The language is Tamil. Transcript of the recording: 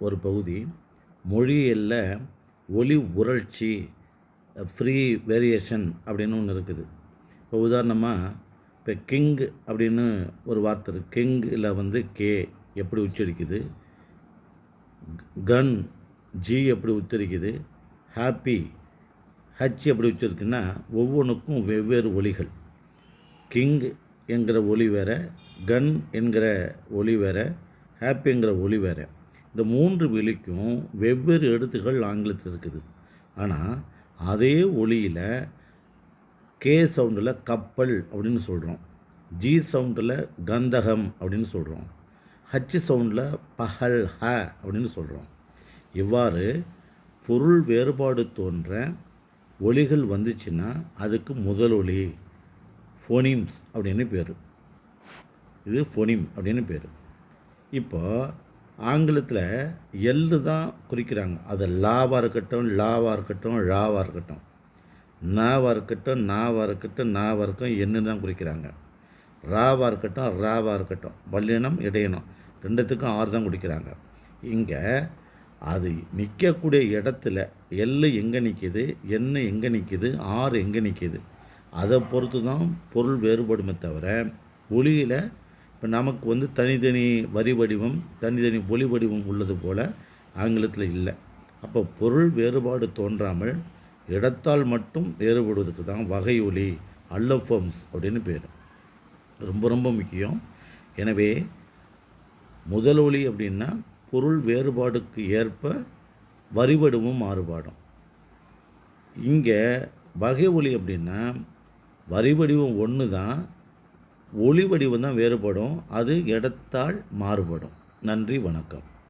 ஒரு பகுதி. மொழியியல்ல ஒலி உரட்சி ஃப்ரீ வேரியேஷன் அப்படின்னு ஒன்று இருக்குது. இப்போ உதாரணமாக இப்போ கிங் அப்படின்னு ஒரு வார்த்தை இருக்குது. கிங்கில் வந்து கே எப்படி உச்சரிக்குது, கன் ஜி எப்படி உச்சரிக்குது, ஹாப்பி ஹச் எப்படி உச்சரிக்குன்னா ஒவ்வொன்றுக்கும் வெவ்வேறு ஒலிகள். கிங் என்கிற ஒலி வேறு, கன் என்கிற ஒலி வேறு, ஹாப்பிங்கிற ஒலி வேறு. இந்த 3 ஒலிக்கும் வெவ்வேறு எழுத்துக்கள் ஆங்கிலத்தில் இருக்குது. ஆனால் அதே ஒலியில் கே சவுண்டில் கப்பல் அப்படின்னு சொல்கிறோம், ஜி சவுண்டில் கந்தகம் அப்படின்னு சொல்கிறோம், ஹச் சவுண்டில் பகல் ஹ அப்படின்னு சொல்கிறோம். இவ்வாறு பொருள் வேறுபாடு தோன்ற ஒலிகள் வந்துச்சுன்னா அதுக்கு முதல் ஒலி ஃபோனிம்ஸ் அப்படின்னு பேர். இது ஃபோனிம் அப்படின்னு பேர். இப்போ ஆங்கிலத்தில் எல்லு தான் குறிக்கிறாங்க. அது லாவாக இருக்கட்டும், லாவாக இருக்கட்டும், ழாவாக இருக்கட்டும், நாவாக இருக்கட்டும், நாவாக இருக்கட்டும், நாவாக இருக்கும், என்ன தான் குறிக்கிறாங்க. ராவாக இருக்கட்டும், ராவாக இருக்கட்டும், வல்லினம் இடையினம் ரெண்டுத்துக்கும் ஆறு தான் குறிக்கிறாங்க. இங்கே அது நிற்கக்கூடிய இடத்துல எல்லு எங்கே நிற்கிது, என்ன எங்கே நிற்கிது, ஆறு எங்கே நிற்கிது, அதை பொறுத்து தான் பொருள் வேறுபடுமே தவிர ஒலியில் இப்போ நமக்கு வந்து தனித்தனி வரி வடிவம், தனித்தனி ஒலி வடிவம் உள்ளது போல் ஆங்கிலத்தில் இல்லை. அப்போ பொருள் வேறுபாடு தோன்றாமல் இடத்தால் மட்டும் வேறுபடுவதற்கு தான் வகை ஒலி அல்லோஃபோன்ஸ் அப்படின்னு பேர். ரொம்ப ரொம்ப முக்கியம். எனவே முதல் ஒலி அப்படின்னா பொருள் வேறுபாடுக்கு ஏற்ப வரி வடிவமும் மாறுபாடும். இங்கே வகை ஒலி அப்படின்னா வரி வடிவம் ஒன்று தான், ஒலி வடிவம் தான் வேறுபடும், அது இடத்தால் மாறுபடும். நன்றி, வணக்கம்.